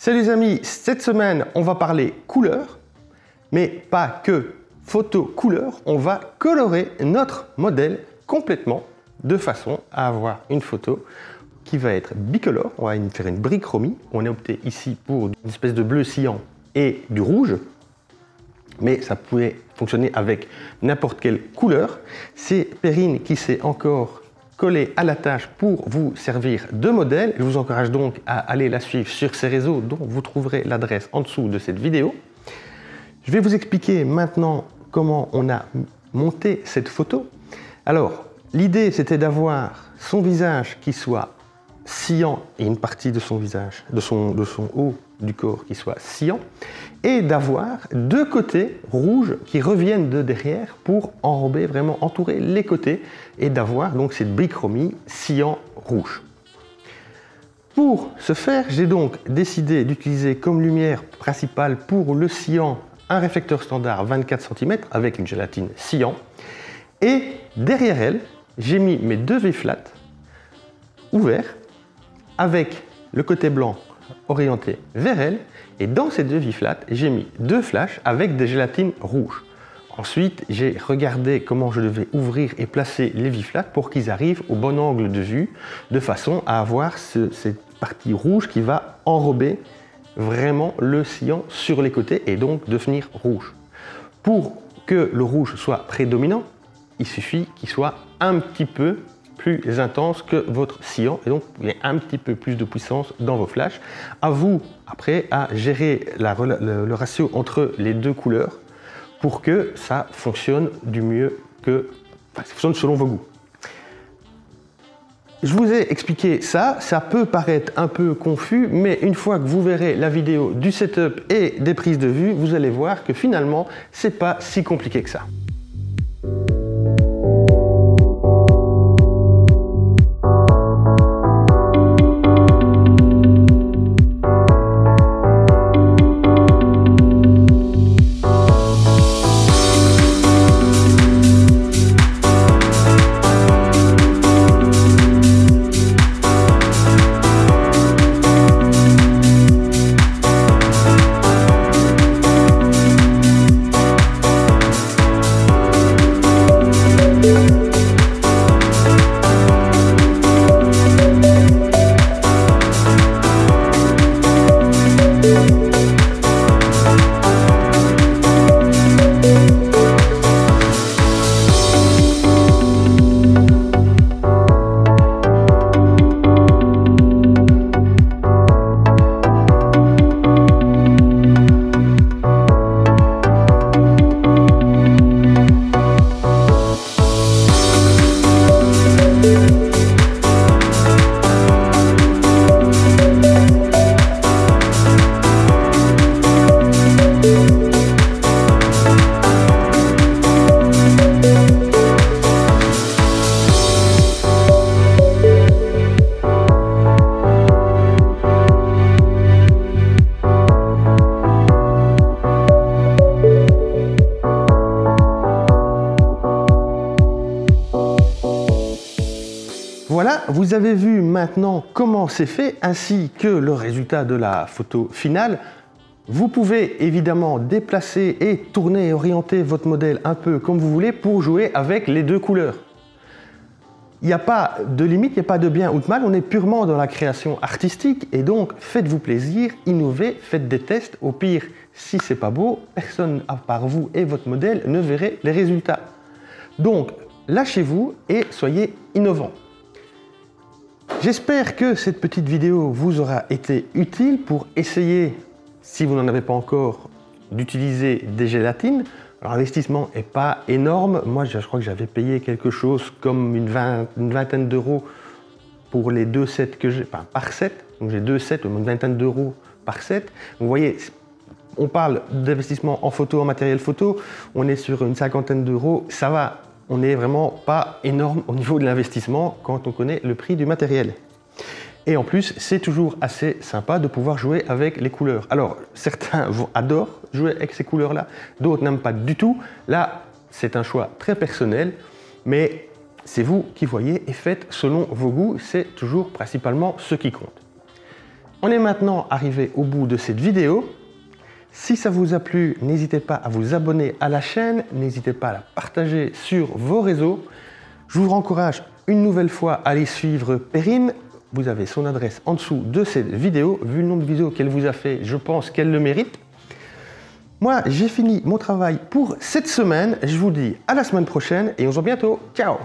Salut les amis, cette semaine on va parler couleur, mais pas que photo couleur, on va colorer notre modèle complètement de façon à avoir une photo qui va être bicolore. On va faire une bichromie, on a opté ici pour une espèce de bleu cyan et du rouge, mais ça pouvait fonctionner avec n'importe quelle couleur. C'est Perrine qui s'est encore collée à la tâche pour vous servir de modèle. Je vous encourage donc à aller la suivre sur ses réseaux dont vous trouverez l'adresse en dessous de cette vidéo. Je vais vous expliquer maintenant comment on a monté cette photo. Alors, l'idée c'était d'avoir son visage qui soit cyan et une partie de son visage, de son haut du corps qui soit cyan, et d'avoir deux côtés rouges qui reviennent de derrière pour enrober, vraiment entourer les côtés, et d'avoir donc cette bichromie cyan-rouge. Pour ce faire, j'ai donc décidé d'utiliser comme lumière principale pour le cyan un réflecteur standard 24 cm avec une gélatine cyan, et derrière elle, j'ai mis mes deux V-flat ouverts avec le côté blanc orienté vers elle, et dans ces deux V-flat, j'ai mis deux flashs avec des gélatines rouges. Ensuite, j'ai regardé comment je devais ouvrir et placer les V-flat pour qu'ils arrivent au bon angle de vue, de façon à avoir cette partie rouge qui va enrober vraiment le cyan sur les côtés et donc devenir rouge. Pour que le rouge soit prédominant, il suffit qu'il soit un petit peu plus intense que votre cyan, et donc il y a un petit peu plus de puissance dans vos flashs. À vous après à gérer le ratio entre les deux couleurs pour que ça fonctionne du mieux que, ça fonctionne selon vos goûts. Je vous ai expliqué ça, ça peut paraître un peu confus, mais une fois que vous verrez la vidéo du setup et des prises de vue, vous allez voir que finalement c'est pas si compliqué que ça. Voilà, vous avez vu maintenant comment c'est fait, ainsi que le résultat de la photo finale. Vous pouvez évidemment déplacer et tourner et orienter votre modèle un peu comme vous voulez pour jouer avec les deux couleurs. Il n'y a pas de limite, il n'y a pas de bien ou de mal, on est purement dans la création artistique, et donc faites-vous plaisir, innovez, faites des tests. Au pire, si c'est pas beau, personne à part vous et votre modèle ne verrait les résultats. Donc lâchez-vous et soyez innovants. J'espère que cette petite vidéo vous aura été utile pour essayer, si vous n'en avez pas encore, d'utiliser des gélatines. Alors l'investissement n'est pas énorme. Moi, je crois que j'avais payé quelque chose comme une vingtaine d'euros pour les deux sets que j'ai, enfin par set. Donc j'ai deux sets, une vingtaine d'euros par set. Vous voyez, on parle d'investissement en photo, en matériel photo. On est sur une cinquantaine d'euros. Ça va. On n'est vraiment pas énorme au niveau de l'investissement quand on connaît le prix du matériel. Et en plus, c'est toujours assez sympa de pouvoir jouer avec les couleurs. Alors, certains adorent jouer avec ces couleurs-là, d'autres n'aiment pas du tout. Là, c'est un choix très personnel, mais c'est vous qui voyez et faites selon vos goûts. C'est toujours principalement ce qui compte. On est maintenant arrivé au bout de cette vidéo. Si ça vous a plu, n'hésitez pas à vous abonner à la chaîne, n'hésitez pas à la partager sur vos réseaux. Je vous encourage une nouvelle fois à aller suivre Perrine. Vous avez son adresse en dessous de cette vidéo. Vu le nombre de vidéos qu'elle vous a fait, je pense qu'elle le mérite. Moi, j'ai fini mon travail pour cette semaine. Je vous dis à la semaine prochaine et on se voit bientôt. Ciao!